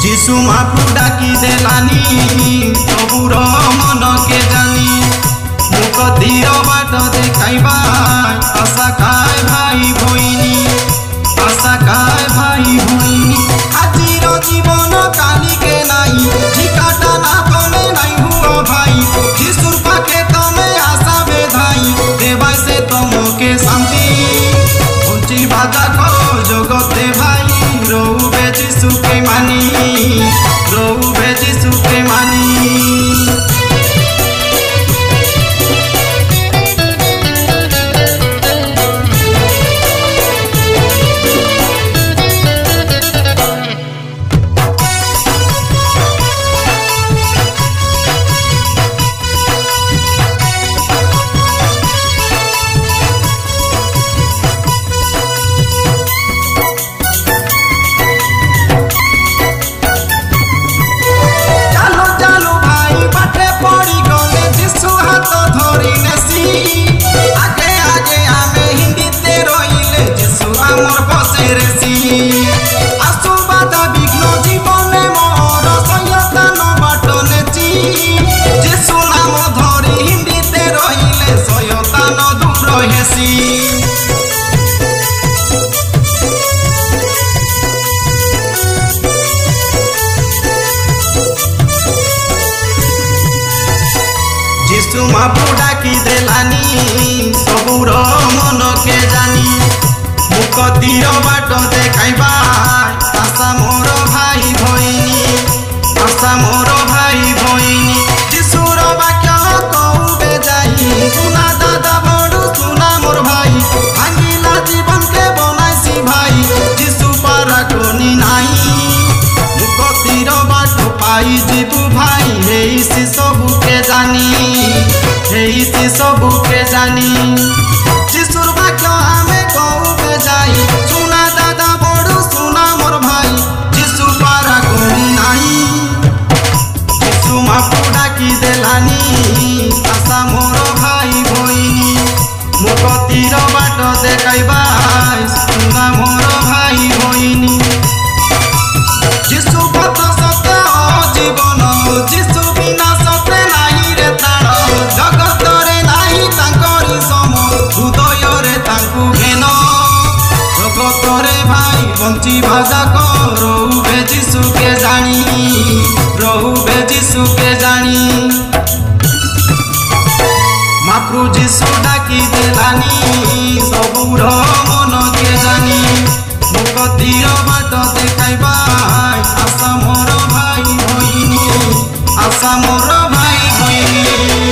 जीशु मापू डाकी देलानी सबुर मन के जानी मुख धीर बाट देखाइबा आशा काय भाई भईनी आशा काय भाई भईनी आजिर जीवन काली के नाई ठिकाटा ना तमे नाई हुआ भाई जीशुर पाखे तमे आशा बेधाई देवाय से तमके शांति बंची बाजा को जगते भाई रोबे जीशु के मानी रोबे जीशु के मानी। जीशु मापू डाकी देलानी सबुर मन के जानी मुख तीर बाट देखाइबा आशा मोर भाई भईनी आशा मोर भाई भईनी जीशुर वाक्य कहूबे जाई सुना दादा बड़ू सुना मोर भाई भांगिला जीवन के बनाइसी भाई जीशु पारा कोनी नाई मुख तीर बाट पाई जीबू भाई हेइसी सबू के जानी हेइसी सबू के जानी जीशुर वाक्य आमे कहूबे जाई सुना दादा बड़ू सुना मोर भाई जीशु पारा कोनी नाई जीशु मापू डाकी देलानी आशा मोर भाई भईनी मुख तीर बाट देखाइबा सुना मोर भाई भईनी जीशु पथ सत्य जीवन जीशु बिना सत्य नाही रे ताण जगत रे नाही तांकरी सम हृदय रे तांकु घेन जगत रे भाई बंची भाजा को रोबे जीशु के जानी रोबे जीशु के जानी माप्रु जीशु डाकी देलानी सबुर मन के जानी मुख तीर बाट देखाइबा आशा मोर भाई भईनी आशा मोर भाई भईनी।